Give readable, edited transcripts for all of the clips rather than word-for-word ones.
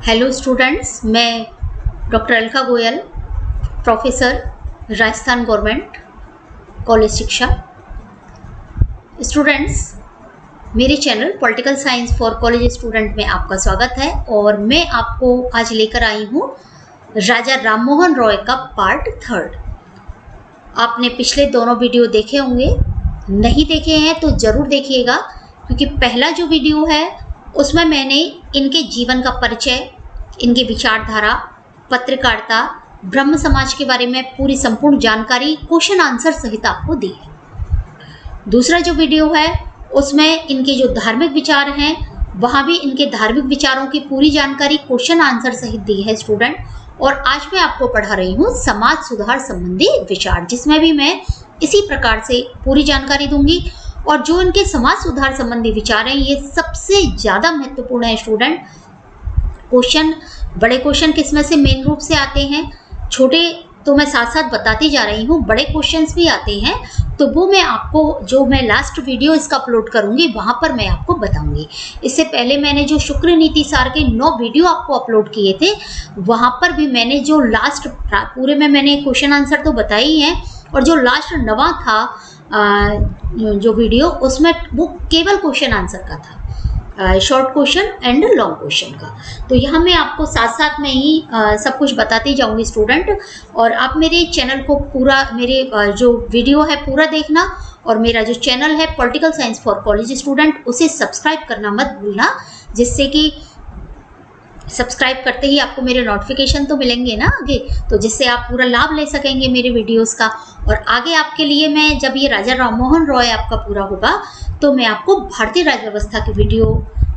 Hello students, मैं doctor Alka Goyal, professor, Rajasthan government college शिक्षा। Students, मेरे channel political science for college student में आपका स्वागत है और मैं आपको आज लेकर आई हूँ राजा राममोहन रॉय का पार्ट 3। आपने पिछले दोनों वीडियो देखे होंगे, नहीं देखे हैं तो ज़रूर देखिएगा, क्योंकि पहला जो वीडियो है उसमें मैंने इनके जीवन का परिचय, इनकी विचारधारा, पत्रकारिता, ब्रह्म समाज के बारे में पूरी संपूर्ण जानकारी क्वेश्चन आंसर सहित आपको दी है। दूसरा जो वीडियो है उसमें इनके जो धार्मिक विचार हैं, वहाँ भी इनके धार्मिक विचारों की पूरी जानकारी क्वेश्चन आंसर सहित दी है स्टूडेंट। और आज मैं आपको पढ़ा रही हूँ समाज सुधार संबंधी विचार, जिसमें भी मैं इसी प्रकार से पूरी जानकारी दूंगी। और जो इनके समाज सुधार संबंधी विचार हैं, ये सबसे ज़्यादा महत्वपूर्ण है स्टूडेंट। क्वेश्चन, बड़े क्वेश्चन किसमें से मेन रूप से आते हैं, छोटे तो मैं साथ साथ बताती जा रही हूँ, बड़े क्वेश्चंस भी आते हैं, तो वो मैं आपको, जो मैं लास्ट वीडियो इसका अपलोड करूँगी वहाँ पर मैं आपको बताऊँगी। इससे पहले मैंने जो शुक्र नीति सार के 9 वीडियो आपको अपलोड किए थे, वहाँ पर भी मैंने जो लास्ट पूरे में मैंने क्वेश्चन आंसर तो बताए ही हैं, और जो लास्ट 9वां था जो वीडियो, उसमें वो केवल क्वेश्चन आंसर का था, short question and long question का। तो यहाँ मैं आपको साथ साथ में ही सब कुछ बताती जाऊंगी स्टूडेंट। और आप मेरे चैनल को पूरा, मेरे जो वीडियो है पूरा देखना, और मेरा जो चैनल है political science for college student, उसे सब्सक्राइब करना मत भूलना, जिससे कि सब्सक्राइब करते ही आपको मेरे नोटिफिकेशन तो मिलेंगे ना आगे, तो जिससे आप पूरा लाभ ले सकेंगे मेरे वीडियोस का। और आगे आपके लिए मैं, जब ये राजा राममोहन रॉय आपका पूरा होगा, तो मैं आपको भारतीय राज्य व्यवस्था की वीडियो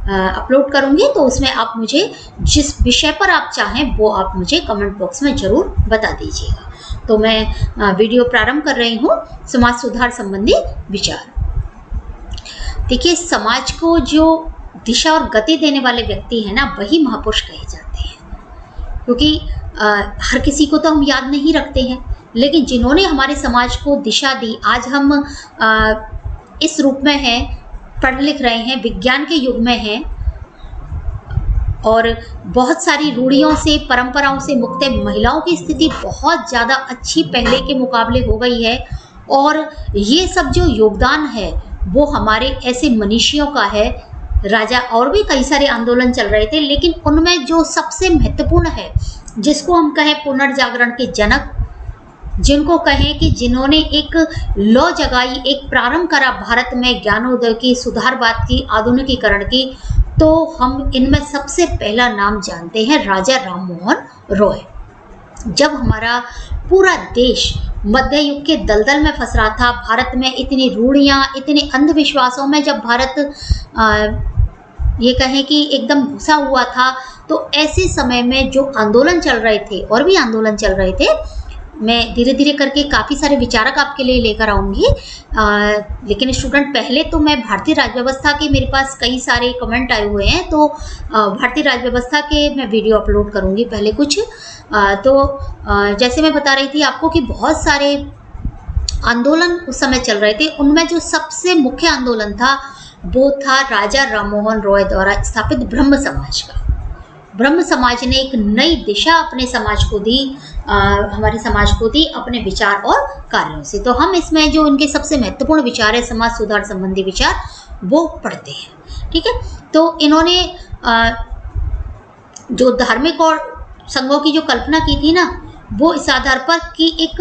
अपलोड करूंगी। तो उसमें आप मुझे जिस विषय पर आप चाहें वो आप मुझे कमेंट बॉक्स में ज़रूर बता दीजिएगा। तो मैं वीडियो प्रारंभ कर रही हूँ, समाज सुधार संबंधी विचार। देखिए, समाज को जो दिशा और गति देने वाले व्यक्ति हैं ना, वही महापुरुष कहे जाते हैं। क्योंकि हर किसी को तो हम याद नहीं रखते हैं, लेकिन जिन्होंने हमारे समाज को दिशा दी, आज हम इस रूप में हैं, पढ़ लिख रहे हैं, विज्ञान के युग में हैं, और बहुत सारी रूढ़ियों से, परंपराओं से मुक्त है। महिलाओं की स्थिति बहुत ज़्यादा अच्छी पहले के मुकाबले हो गई है, और ये सब जो योगदान है वो हमारे ऐसे मनीषियों का है। राजा, और भी कई सारे आंदोलन चल रहे थे, लेकिन उनमें जो सबसे महत्वपूर्ण है, जिसको हम कहें पुनर्जागरण के जनक, जिनको कहें कि जिन्होंने एक लौ जगाई, एक प्रारंभ करा भारत में ज्ञानोदय की, सुधारवाद की, आधुनिकीकरण की, तो हम इनमें सबसे पहला नाम जानते हैं राजा राममोहन रॉय। जब हमारा पूरा देश मध्य युग के दलदल में फंस रहा था, भारत में इतनी रूढ़ियाँ, इतने अंधविश्वासों में जब भारत ये कहें कि एकदम घुसा हुआ था, तो ऐसे समय में जो आंदोलन चल रहे थे, और भी आंदोलन चल रहे थे, मैं धीरे धीरे करके काफ़ी सारे विचारक आपके लिए लेकर आऊँगी। लेकिन स्टूडेंट, पहले तो मैं भारतीय राज्य व्यवस्था के, मेरे पास कई सारे कमेंट आए हुए हैं, तो भारतीय राज्य व्यवस्था के मैं वीडियो अपलोड करूँगी पहले कुछ। जैसे मैं बता रही थी आपको कि बहुत सारे आंदोलन उस समय चल रहे थे, उनमें जो सबसे मुख्य आंदोलन था वो था राजा राममोहन रॉय द्वारा स्थापित ब्रह्म समाज का। ब्रह्म समाज ने एक नई दिशा अपने समाज को दी, हमारे समाज को दी, अपने विचार और कार्यों से। तो हम इसमें जो उनके सबसे महत्वपूर्ण विचार है, समाज सुधार संबंधी विचार, वो पढ़ते हैं। ठीक है, तो इन्होंने जो धार्मिक और संघों की जो कल्पना की थी ना, वो इस आधार पर कि एक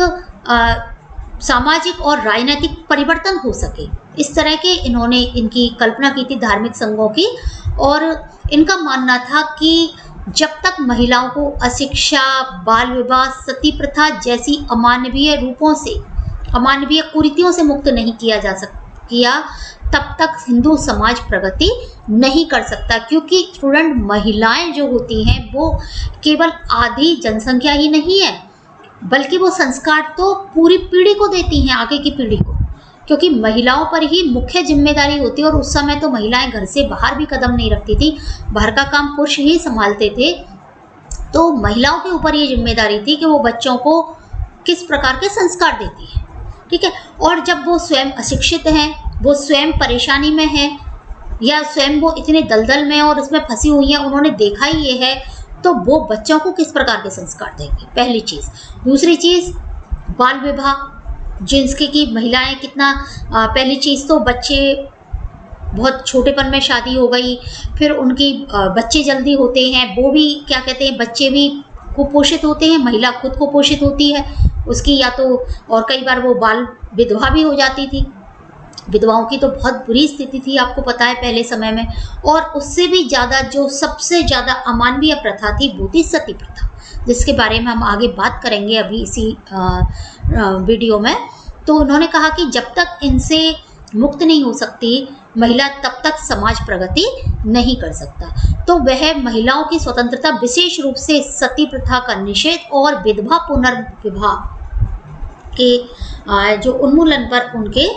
सामाजिक और राजनीतिक परिवर्तन हो सके, इस तरह के इन्होंने इनकी कल्पना की थी धार्मिक संघों की। और इनका मानना था कि जब तक महिलाओं को अशिक्षा, बाल विवाह, सती प्रथा जैसी अमानवीय रूपों से, अमानवीय कुरीतियों से मुक्त नहीं किया, तब तक हिंदू समाज प्रगति नहीं कर सकता। क्योंकि स्टूडेंट, महिलाएं जो होती हैं वो केवल आधी जनसंख्या ही नहीं है, बल्कि वो संस्कार तो पूरी पीढ़ी को देती हैं, आगे की पीढ़ी को, क्योंकि महिलाओं पर ही मुख्य जिम्मेदारी होती है। और उस समय तो महिलाएं घर से बाहर भी कदम नहीं रखती थी, बाहर का काम पुरुष ही संभालते थे। तो महिलाओं के ऊपर ये जिम्मेदारी थी कि वो बच्चों को किस प्रकार के संस्कार देती है। ठीक है, और जब वो स्वयं अशिक्षित हैं, वो स्वयं परेशानी में हैं, या स्वयं वो इतने दलदल में और उसमें फंसी हुई हैं, उन्होंने देखा ही ये है तो वो बच्चों को किस प्रकार के संस्कार देंगे, पहली चीज़। दूसरी चीज़, बाल विवाह, जिनके की महिलाएं कितना, पहली चीज़ तो बच्चे बहुत छोटेपन में शादी हो गई, फिर उनकी बच्चे जल्दी होते हैं, वो भी क्या कहते हैं, बच्चे भी कुपोषित होते हैं, महिला खुद कुपोषित होती है उसकी, या तो और कई बार वो बाल विधवा भी हो जाती थी। विधवाओं की तो बहुत बुरी स्थिति थी, आपको पता है पहले समय में। और उससे भी ज़्यादा जो सबसे ज़्यादा अमानवीय प्रथा थी वो थी सती प्रथा, जिसके बारे में हम आगे बात करेंगे अभी इसी वीडियो में। तो उन्होंने कहा कि जब तक इनसे मुक्त नहीं हो सकती महिला, तब तक समाज प्रगति नहीं कर सकता। तो वह महिलाओं की स्वतंत्रता, विशेष रूप से सती प्रथा का निषेध और विधवा पुनर्विवाह के जो उन्मूलन पर उनके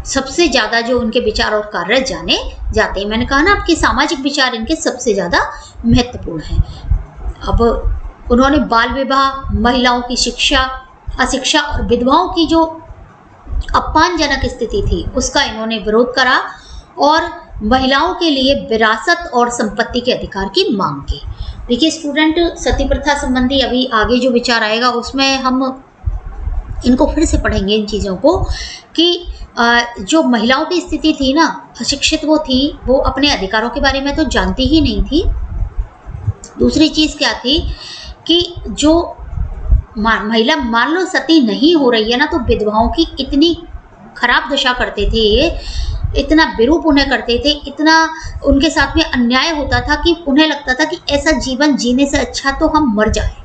सबसे ज़्यादा जो उनके विचार और कार्य जाने जाते हैं। मैंने कहा ना आपके सामाजिक विचार इनके सबसे ज़्यादा महत्वपूर्ण हैं। अब उन्होंने बाल विवाह, महिलाओं की शिक्षा, अशिक्षा और विधवाओं की जो अपमानजनक स्थिति थी उसका इन्होंने विरोध करा और महिलाओं के लिए विरासत और संपत्ति के अधिकार की मांग की। देखिए स्टूडेंट, सती प्रथा संबंधी अभी आगे जो विचार आएगा उसमें हम इनको फिर से पढ़ेंगे, इन चीज़ों को, कि जो महिलाओं की स्थिति थी ना, अशिक्षित वो थी, वो अपने अधिकारों के बारे में तो जानती ही नहीं थी। दूसरी चीज़ क्या थी कि जो महिला मान लो सती नहीं हो रही है ना, तो विधवाओं की इतनी खराब दशा करते थे, इतना विरूप उन्हें करते थे, इतना उनके साथ में अन्याय होता था कि उन्हें लगता था कि ऐसा जीवन जीने से अच्छा तो हम मर जाए।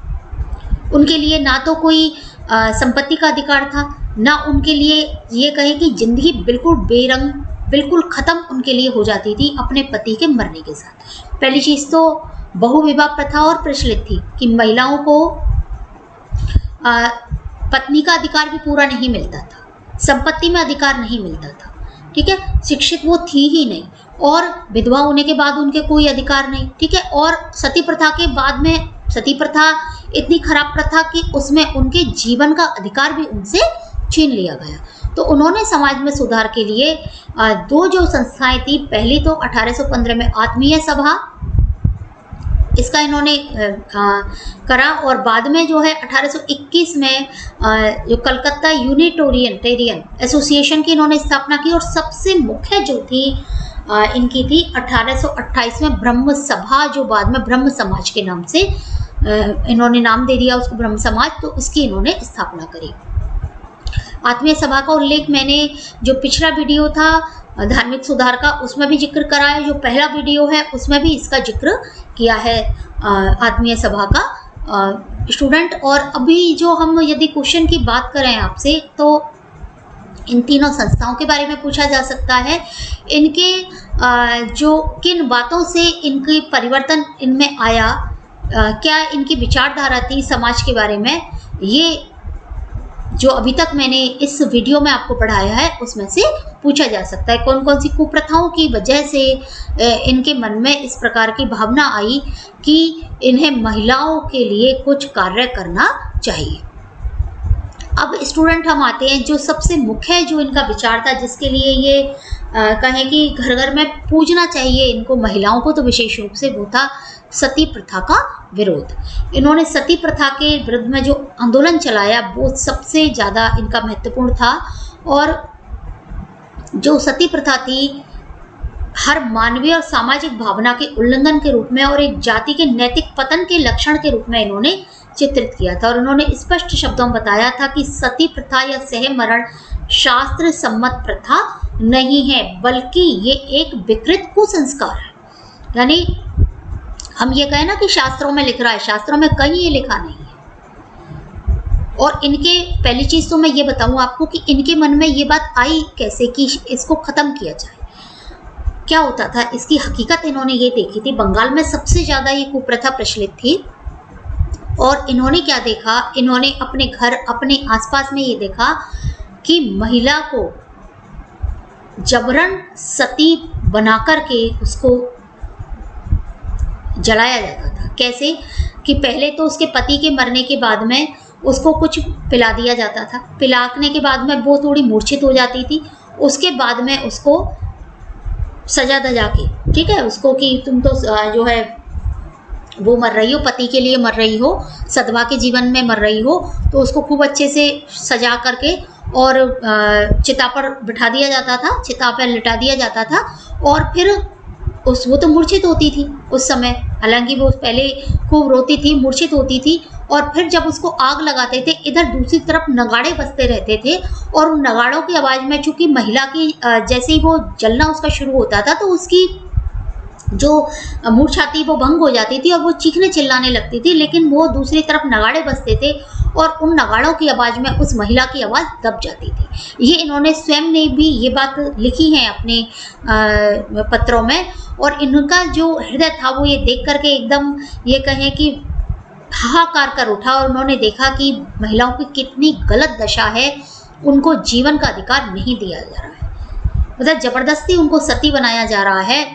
उनके लिए ना तो कोई संपत्ति का अधिकार था, ना उनके लिए ये कहे कि जिंदगी बिल्कुल बेरंग, बिल्कुल ख़त्म उनके लिए हो जाती थी अपने पति के मरने के साथ। पहली चीज़ तो बहुविवाह प्रथा और प्रचलित थी कि महिलाओं को पत्नी का अधिकार भी पूरा नहीं मिलता था, संपत्ति में अधिकार नहीं मिलता था, ठीक है, शिक्षित वो थी ही नहीं, और विधवा होने के बाद उनके कोई अधिकार नहीं, ठीक है। और सती प्रथा के बाद में, सती प्रथा इतनी खराब प्रथा कि उसमें उनके जीवन का अधिकार भी उनसे छीन लिया गया। तो उन्होंने समाज में सुधार के लिए दो जो संस्थाएं थी, पहली तो 1815 में आत्मीय सभा, इसका इन्होंने करा, और बाद में जो है 1821 में जो कलकत्ता यूनिटेरियन एसोसिएशन की इन्होंने स्थापना की, और सबसे मुख्य जो थी इनकी थी 1828 में ब्रह्म सभा, जो बाद में ब्रह्म समाज के नाम से इन्होंने नाम दे दिया उसको, ब्रह्म समाज, तो उसकी इन्होंने स्थापना करी। आत्मीय सभा का उल्लेख मैंने जो पिछला वीडियो था धार्मिक सुधार का उसमें भी जिक्र करा है, जो पहला वीडियो है उसमें भी इसका जिक्र किया है आत्मीय सभा का स्टूडेंट। और अभी जो हम यदि क्वेश्चन की बात करें आपसे, तो इन तीनों संस्थाओं के बारे में पूछा जा सकता है, इनके जो किन बातों से इनकी परिवर्तन इनमें आया, क्या इनकी विचारधारा थी समाज के बारे में, ये जो अभी तक मैंने इस वीडियो में आपको पढ़ाया है उसमें से पूछा जा सकता है। कौन कौन सी कुप्रथाओं की वजह से इनके मन में इस प्रकार की भावना आई कि इन्हें महिलाओं के लिए कुछ कार्य करना चाहिए। अब स्टूडेंट हम आते हैं जो सबसे मुख्य जो इनका विचार था, जिसके लिए ये कहें कि घर घर में पूजना चाहिए इनको, महिलाओं को, तो विशेष रूप से वो था सती प्रथा का विरोध। इन्होंने सती प्रथा के विरुद्ध में जो आंदोलन चलाया वो सबसे ज़्यादा इनका महत्वपूर्ण था। और जो सती प्रथा थी हर मानवीय और सामाजिक भावना के उल्लंघन के रूप में और एक जाति के नैतिक पतन के लक्षण के रूप में इन्होंने चित्रित किया था। और उन्होंने स्पष्ट शब्दों में बताया था कि सती प्रथा या सहमरण शास्त्र सम्मत प्रथा नहीं है, बल्कि ये एक विकृत कुसंस्कार है। यानी हम ये कहें ना कि शास्त्रों में लिख रहा है, शास्त्रों में कहीं ये लिखा नहीं है। और इनके पहली चीज़ तो मैं ये बताऊं आपको कि इनके मन में ये बात आई कैसे कि इसको ख़त्म किया जाए। क्या होता था, इसकी हकीकत इन्होंने ये देखी थी। बंगाल में सबसे ज़्यादा ये कुप्रथा प्रचलित थी, और इन्होंने क्या देखा, इन्होंने अपने घर, अपने आसपास में ये देखा कि महिला को जबरन सती बनाकर के उसको जलाया जाता था। कैसे कि पहले तो उसके पति के मरने के बाद में उसको कुछ पिला दिया जाता था, पिलाने के बाद में वो थोड़ी मूर्छित हो जाती थी, उसके बाद में उसको सजा दजा के, ठीक है, उसको कि तुम तो जो है वो मर रही हो, पति के लिए मर रही हो, सधवा के जीवन में मर रही हो, तो उसको खूब अच्छे से सजा करके और चिता पर बिठा दिया जाता था, चिता पर लिटा दिया जाता था। और फिर वो तो मूर्छित होती थी उस समय, हालांकि वो पहले खूब रोती थी, मूर्छित होती थी। और फिर जब उसको आग लगाते थे, इधर दूसरी तरफ नगाड़े बजते रहते थे, और उन नगाड़ों की आवाज़ में चूंकि महिला की जैसे ही वो जलना उसका शुरू होता था, तो उसकी जो मूर्छा थी वो भंग हो जाती थी और वो चीखने चिल्लाने लगती थी। लेकिन वो दूसरी तरफ नगाड़े बजते थे और उन नगाड़ों की आवाज़ में उस महिला की आवाज़ दब जाती थी। ये इन्होंने स्वयं ने भी ये बात लिखी है अपने पत्रों में। और इनका जो हृदय था वो ये देख करके एकदम ये कहें कि हाहाकार कर उठा, और उन्होंने देखा कि महिलाओं की कितनी गलत दशा है, उनको जीवन का अधिकार नहीं दिया जा रहा है, मतलब जबरदस्ती उनको सती बनाया जा रहा है।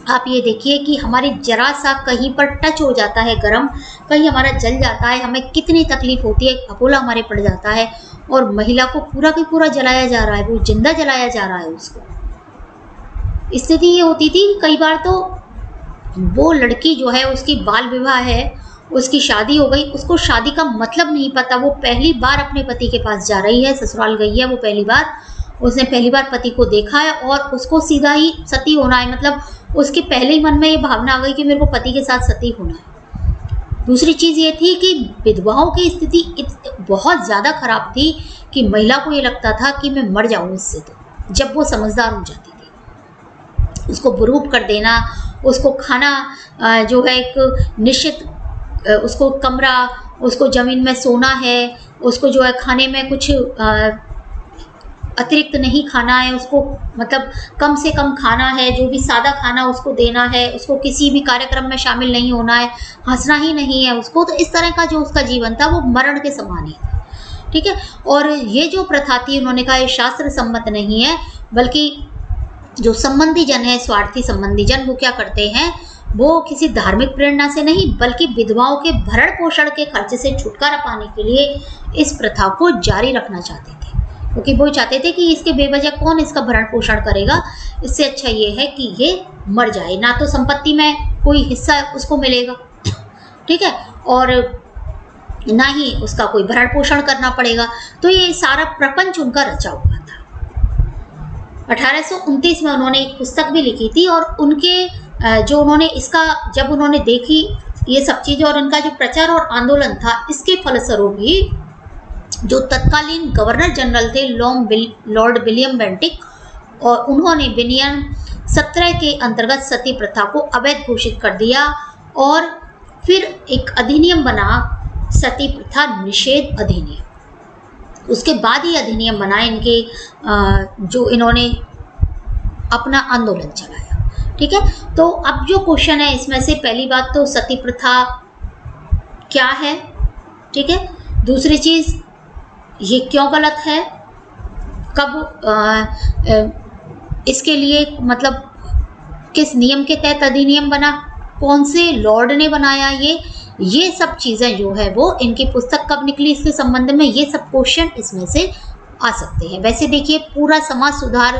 आप ये देखिए कि हमारी जरा सा कहीं पर टच हो जाता है गरम, कहीं हमारा जल जाता है, हमें कितनी तकलीफ होती है, फफोला हमारे पड़ जाता है, और महिला को पूरा का पूरा जलाया जा रहा है, वो जिंदा जलाया जा रहा है उसको। स्थिति ये होती थी कई बार तो वो लड़की जो है उसकी बाल विवाह है, उसकी शादी हो गई, उसको शादी का मतलब नहीं पता, वो पहली बार अपने पति के पास जा रही है, ससुराल गई है, वो पहली बार, उसने पहली बार पति को देखा है और उसको सीधा ही सती होना है, मतलब उसके पहले ही मन में ये भावना आ गई कि मेरे को पति के साथ सती होना है। दूसरी चीज़ ये थी कि विधवाओं की स्थिति बहुत ज़्यादा खराब थी कि महिला को ये लगता था कि मैं मर जाऊँ इससे, तो जब वो समझदार हो जाती थी, उसको बुरूप कर देना, उसको खाना जो है एक निश्चित, उसको कमरा, उसको ज़मीन में सोना है, उसको जो है खाने में कुछ अतिरिक्त नहीं खाना है, उसको मतलब कम से कम खाना है, जो भी सादा खाना उसको देना है, उसको किसी भी कार्यक्रम में शामिल नहीं होना है, हंसना ही नहीं है उसको। तो इस तरह का जो उसका जीवन था वो मरण के समान ही था, ठीक है। और ये जो प्रथा थी, उन्होंने कहा ये शास्त्र सम्मत नहीं है, बल्कि जो संबंधी जन है, स्वार्थी संबंधी जन, वो क्या करते हैं, वो किसी धार्मिक प्रेरणा से नहीं बल्कि विधवाओं के भरण पोषण के खर्चे से छुटकारा पाने के लिए इस प्रथा को जारी रखना चाहते थे, क्योंकि वो चाहते थे कि इसके बेवजह कौन इसका भरण पोषण करेगा, इससे अच्छा ये है कि ये मर जाए, ना तो संपत्ति में कोई हिस्सा उसको मिलेगा, ठीक है, और ना ही उसका कोई भरण पोषण करना पड़ेगा। तो ये सारा प्रपंच उनका रचा हुआ था। 1829 में उन्होंने एक पुस्तक भी लिखी थी, और उनके जो उन्होंने इसका जब उन्होंने देखी ये सब चीज़ें और उनका जो प्रचार और आंदोलन था, इसके फलस्वरूप ही जो तत्कालीन गवर्नर जनरल थे लॉर्ड विलियम बेंटिक, और उन्होंने विनियम 17 के अंतर्गत सती प्रथा को अवैध घोषित कर दिया, और फिर एक अधिनियम बना सती प्रथा निषेध अधिनियम। उसके बाद ही अधिनियम बना इनके जो इन्होंने अपना आंदोलन चलाया, ठीक है। तो अब जो क्वेश्चन है इसमें से पहली बात तो सती प्रथा क्या है, ठीक है। दूसरी चीज़ ये क्यों गलत है, कब इसके लिए मतलब किस नियम के तहत अधिनियम बना, कौन से लॉर्ड ने बनाया, ये सब चीज़ें जो है वो इनकी पुस्तक कब निकली, इसके संबंध में ये सब क्वेश्चन इसमें से आ सकते हैं। वैसे देखिए पूरा समाज सुधार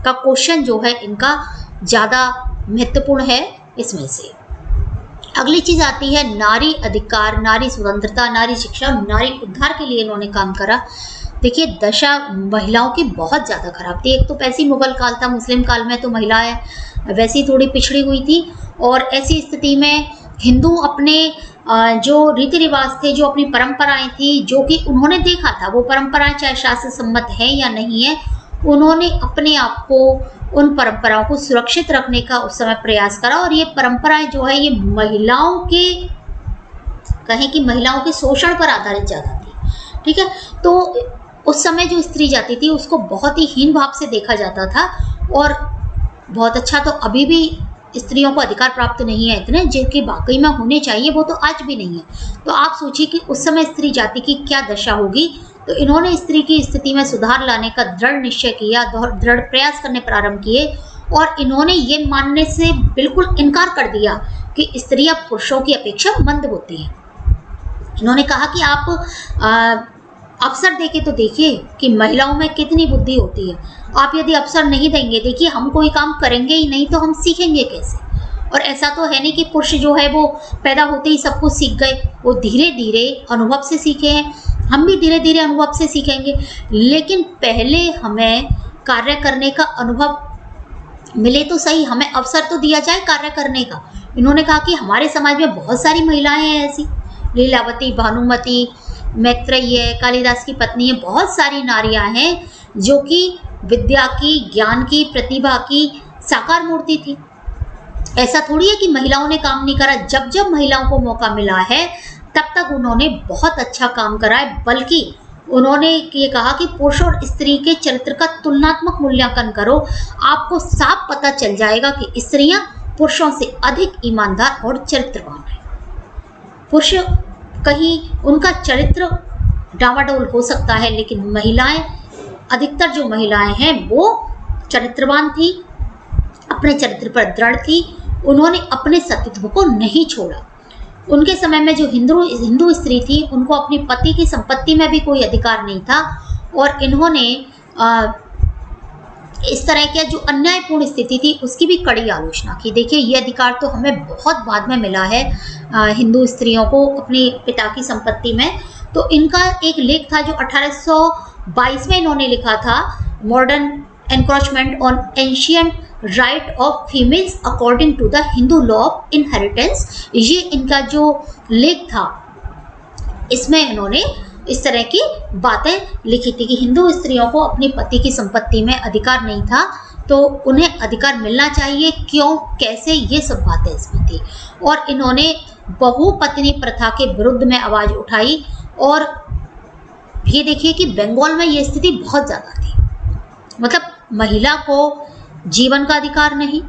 का क्वेश्चन जो है इनका ज़्यादा महत्वपूर्ण है इसमें से। अगली चीज़ आती है नारी अधिकार, नारी स्वतंत्रता, नारी शिक्षा, नारी उद्धार के लिए इन्होंने काम करा। देखिए दशा महिलाओं की बहुत ज़्यादा खराब थी। एक तो वैसी मुगल काल था, मुस्लिम काल में तो महिलाएं वैसी थोड़ी पिछड़ी हुई थी, और ऐसी स्थिति में हिंदू अपने जो रीति रिवाज थे, जो अपनी परंपराएं थी, जो कि उन्होंने देखा था वो परंपराएं चाहे शास्त्र सम्मत है या नहीं है, उन्होंने अपने आप को उन परंपराओं को सुरक्षित रखने का उस समय प्रयास करा। और ये परंपराएं जो है ये महिलाओं के कहें कि महिलाओं के शोषण पर आधारित ज़्यादा थी, ठीक है। तो उस समय जो स्त्री जाती थी उसको बहुत ही हीन भाव से देखा जाता था, और बहुत अच्छा तो अभी भी स्त्रियों को अधिकार प्राप्त नहीं है इतने जिनके वाकई में होने चाहिए, वो तो आज भी नहीं है। तो आप सोचिए कि उस समय स्त्री जाति की क्या दशा होगी। तो इन्होंने स्त्री की स्थिति में सुधार लाने का दृढ़ निश्चय किया, दृढ़ प्रयास करने प्रारंभ किए, और इन्होंने ये मानने से बिल्कुल इनकार कर दिया कि स्त्रियां पुरुषों की अपेक्षा मंद होती हैं। इन्होंने कहा कि आप अवसर देके तो देखिए कि महिलाओं में कितनी बुद्धि होती है। आप यदि अवसर नहीं देंगे, देखिए हम कोई काम करेंगे ही नहीं तो हम सीखेंगे कैसे। और ऐसा तो है नहीं कि पुरुष जो है वो पैदा होते ही सब कुछ सीख गए, वो धीरे धीरे अनुभव से सीखे हैं। हम भी धीरे धीरे अनुभव से सीखेंगे, लेकिन पहले हमें कार्य करने का अनुभव मिले तो सही, हमें अवसर तो दिया जाए कार्य करने का। इन्होंने कहा कि हमारे समाज में बहुत सारी महिलाएं हैं ऐसी, लीलावती, भानुमती, मैत्रेयी है, कालिदास की पत्नी है, बहुत सारी नारियां हैं जो कि विद्या की, ज्ञान की, प्रतिभा की साकार मूर्ति थी। ऐसा थोड़ी है कि महिलाओं ने काम नहीं करा। जब जब महिलाओं को मौका मिला है तब तक उन्होंने बहुत अच्छा काम करा है, बल्कि उन्होंने ये कहा कि पुरुष और स्त्री के चरित्र का तुलनात्मक मूल्यांकन करो, आपको साफ पता चल जाएगा कि स्त्रियां पुरुषों से अधिक ईमानदार और चरित्रवान हैं। पुरुष कहीं उनका चरित्र डावाडोल हो सकता है, लेकिन महिलाएं, अधिकतर जो महिलाएं हैं वो चरित्रवान थी, अपने चरित्र पर दृढ़ थी, उन्होंने अपने सतीत्व को नहीं छोड़ा। उनके समय में जो हिंदू स्त्री थी, उनको अपनी पति की संपत्ति में भी कोई अधिकार नहीं था, और इन्होंने इस तरह की जो अन्यायपूर्ण स्थिति थी उसकी भी कड़ी आलोचना की। देखिए, ये अधिकार तो हमें बहुत बाद में मिला है हिंदू स्त्रियों को अपने पिता की संपत्ति में। तो इनका एक लेख था जो 1822 में इन्होंने लिखा था, modern encroachment on ancient right of females according to the Hindu law of inheritance. ये इनका जो लेख था, इसमें इन्होंने इस तरह की बातें लिखी थी कि हिंदू स्त्रियों को अपनी पति की संपत्ति में अधिकार नहीं था, तो उन्हें अधिकार मिलना चाहिए, क्यों, कैसे, ये सब बातें इसमें थी। और इन्होंने बहुपत्नी प्रथा के विरुद्ध में आवाज उठाई। और ये देखिए कि बंगाल में ये स्थिति बहुत ज़्यादा थी, मतलब महिला को जीवन का अधिकार नहीं।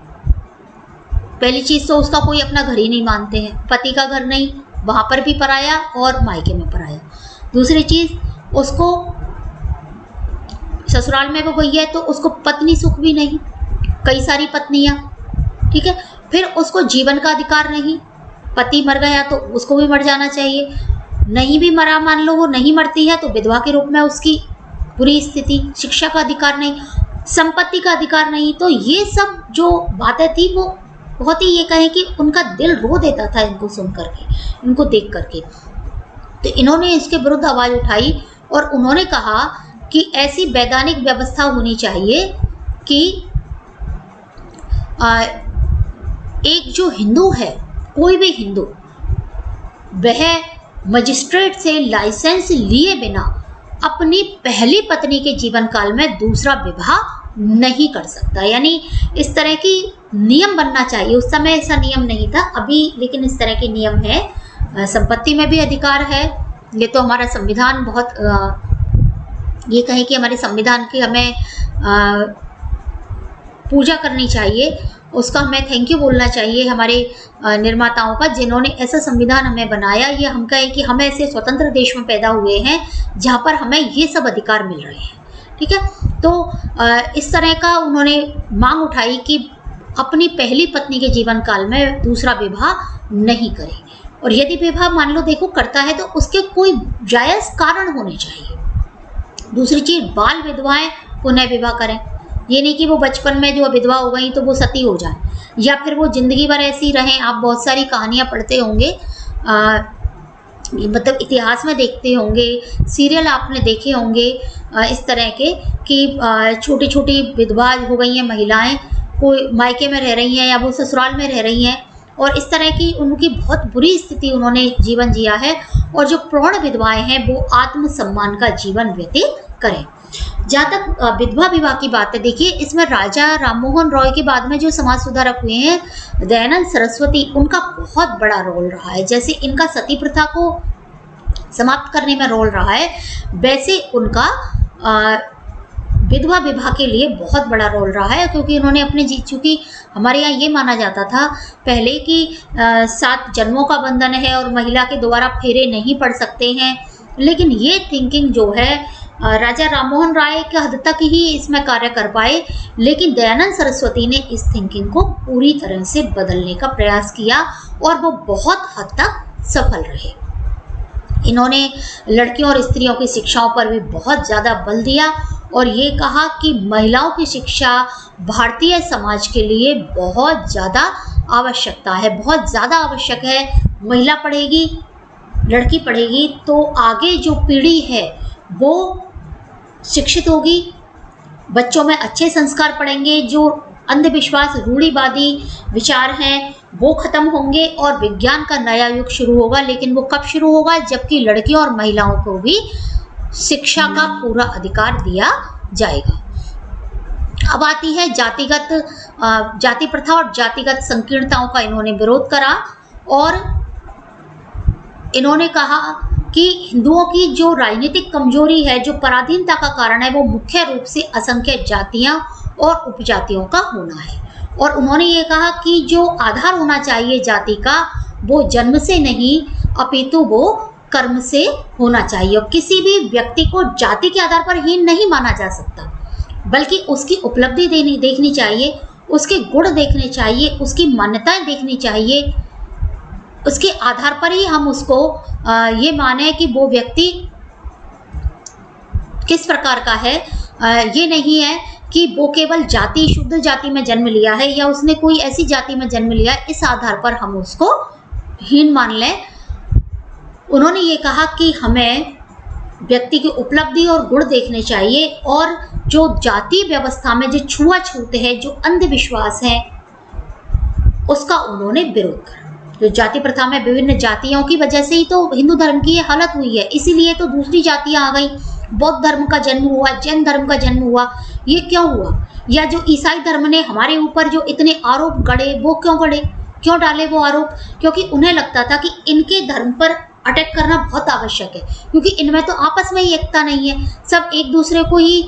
पहली चीज़ तो उसका कोई अपना घर ही नहीं मानते हैं, पति का घर नहीं, वहाँ पर भी पराया और मायके में पराया। दूसरी चीज़, उसको ससुराल में वो गई है तो उसको पत्नी सुख भी नहीं, कई सारी पत्नियाँ, ठीक है। फिर उसको जीवन का अधिकार नहीं, पति मर गया तो उसको भी मर जाना चाहिए, नहीं भी मरा, मान लो वो नहीं मरती है तो विधवा के रूप में उसकी बुरी स्थिति, शिक्षा का अधिकार नहीं, संपत्ति का अधिकार नहीं। तो ये सब जो बातें थी वो बहुत ही, ये कहें कि उनका दिल रो देता था इनको सुन करके, इनको देख करके। तो इन्होंने इसके विरुद्ध आवाज़ उठाई और उन्होंने कहा कि ऐसी वैधानिक व्यवस्था होनी चाहिए कि एक जो हिंदू है, कोई भी हिंदू, वह मजिस्ट्रेट से लाइसेंस लिए बिना अपनी पहली पत्नी के जीवन काल में दूसरा विवाह नहीं कर सकता। यानी इस तरह की नियम बनना चाहिए। उस समय ऐसा नियम नहीं था, अभी लेकिन इस तरह के नियम है। संपत्ति में भी अधिकार है। ये तो हमारा संविधान बहुत ये कहें कि हमारे संविधान की हमें पूजा करनी चाहिए, उसका हमें थैंक यू बोलना चाहिए हमारे निर्माताओं का, जिन्होंने ऐसा संविधान हमें बनाया। ये हम कहें कि हम ऐसे स्वतंत्र देश में पैदा हुए हैं जहाँ पर हमें ये सब अधिकार मिल रहे हैं, ठीक है। तो इस तरह का उन्होंने मांग उठाई कि अपनी पहली पत्नी के जीवन काल में दूसरा विवाह नहीं करे, और यदि विवाह मान लो देखो करता है तो उसके कोई जायज़ कारण होने चाहिए। दूसरी चीज़, बाल विधवाएं पुनः विवाह करें। ये नहीं कि वो बचपन में जो विधवा हो गई तो वो सती हो जाए, या फिर वो जिंदगी भर ऐसी रहें। आप बहुत सारी कहानियाँ पढ़ते होंगे, मतलब इतिहास में देखते होंगे, सीरियल आपने देखे होंगे इस तरह के कि छोटी छोटी विधवा हो गई हैं महिलाएं, कोई मायके में रह रही हैं या वो ससुराल में रह रही हैं, और इस तरह की उनकी बहुत बुरी स्थिति उन्होंने जीवन जिया है। और जो प्रौढ़ विधवाएं हैं वो आत्मसम्मान का जीवन व्यतीत करें। जहाँ तक विधवा विवाह की बात है, देखिए इसमें राजा राममोहन रॉय के बाद में जो समाज सुधारक हुए हैं दयानंद सरस्वती, उनका बहुत बड़ा रोल रहा है। जैसे इनका सती प्रथा को समाप्त करने में रोल रहा है, वैसे उनका विधवा विवाह के लिए बहुत बड़ा रोल रहा है, क्योंकि उन्होंने अपने चूँकि हमारे यहाँ ये माना जाता था पहले कि 7 जन्मों का बंधन है और महिला के दोबारा फेरे नहीं पड़ सकते हैं, लेकिन ये थिंकिंग जो है राजा राममोहन राय के हद तक ही इसमें कार्य कर पाए, लेकिन दयानंद सरस्वती ने इस थिंकिंग को पूरी तरह से बदलने का प्रयास किया और वो बहुत हद तक सफल रहे। इन्होंने लड़कियों और स्त्रियों की शिक्षाओं पर भी बहुत ज़्यादा बल दिया और ये कहा कि महिलाओं की शिक्षा भारतीय समाज के लिए बहुत ज़्यादा आवश्यकता है, बहुत ज़्यादा आवश्यक है। महिला पढ़ेगी, लड़की पढ़ेगी तो आगे जो पीढ़ी है वो शिक्षित होगी, बच्चों में अच्छे संस्कार पड़ेंगे, जो अंधविश्वास रूढ़िवादी विचार हैं वो खत्म होंगे और विज्ञान का नया युग शुरू होगा। लेकिन वो कब शुरू होगा? जबकि लड़कियों और महिलाओं को भी शिक्षा का पूरा अधिकार दिया जाएगा। अब आती है जाति प्रथा और जातिगत संकीर्णताओं का इन्होंने विरोध करा और इन्होंने कहा कि हिंदुओं की जो राजनीतिक कमजोरी है, जो पराधीनता का कारण है, वो मुख्य रूप से असंख्य जातियां और उपजातियों का होना है। और उन्होंने ये कहा कि जो आधार होना चाहिए जाति का, वो जन्म से नहीं अपितु वो कर्म से होना चाहिए। और किसी भी व्यक्ति को जाति के आधार पर हीन नहीं माना जा सकता, बल्कि उसकी उपलब्धि देखनी चाहिए, उसके गुण देखने चाहिए, उसकी मान्यताएं देखनी चाहिए। उसके आधार पर ही हम उसको ये माने कि वो व्यक्ति किस प्रकार का है। ये नहीं है कि वो केवल शुद्ध जाति में जन्म लिया है या उसने कोई ऐसी जाति में जन्म लिया है, इस आधार पर हम उसको हीन मान लें। उन्होंने ये कहा कि हमें व्यक्ति की उपलब्धि और गुण देखने चाहिए और जो जाति व्यवस्था में जो छुआछूत है, जो अंधविश्वास है, उसका उन्होंने विरोध करा। जो जाति प्रथा में विभिन्न जातियों की वजह से ही तो हिंदू धर्म की ये हालत हुई है, इसीलिए तो दूसरी जातियां आ गई। बौद्ध धर्म का जन्म हुआ, जैन धर्म का जन्म हुआ, ये क्यों हुआ? या जो ईसाई धर्म ने हमारे ऊपर जो इतने आरोप गढ़े, वो क्यों गढ़े, क्यों डाले वो आरोप? क्योंकि उन्हें लगता था कि इनके धर्म पर अटैक करना बहुत आवश्यक है, क्योंकि इनमें तो आपस में ही एकता नहीं है। सब एक दूसरे को ही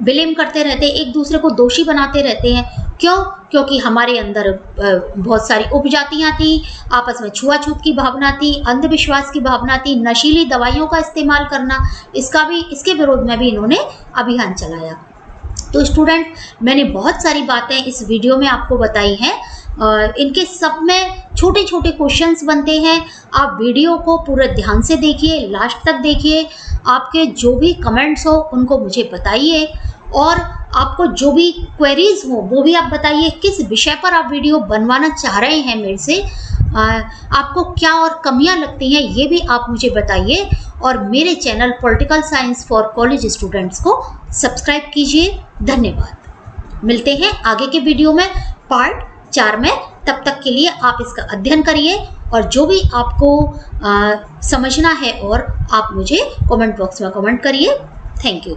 ब्लेम करते रहते हैं, एक दूसरे को दोषी बनाते रहते हैं। क्यों? क्योंकि हमारे अंदर बहुत सारी उपजातियां थी, आपस में छुआछूत की भावना थी, अंधविश्वास की भावना थी, नशीली दवाइयों का इस्तेमाल करना, इसके विरोध में भी इन्होंने अभियान चलाया। तो स्टूडेंट, मैंने बहुत सारी बातें इस वीडियो में आपको बताई हैं। इनके सब में छोटे छोटे क्वेश्चंस बनते हैं। आप वीडियो को पूरे ध्यान से देखिए, लास्ट तक देखिए। आपके जो भी कमेंट्स हो उनको मुझे बताइए और आपको जो भी क्वेरीज हो वो भी आप बताइए। किस विषय पर आप वीडियो बनवाना चाह रहे हैं मेरे से, आपको क्या और कमियां लगती हैं ये भी आप मुझे बताइए। और मेरे channel political science for college students को सब्सक्राइब कीजिए। धन्यवाद। मिलते हैं आगे के वीडियो में पार्ट 4 में। तब तक के लिए आप इसका अध्ययन करिए और जो भी आपको समझना है और आप मुझे कमेंट बॉक्स में कमेंट करिए। Thank you.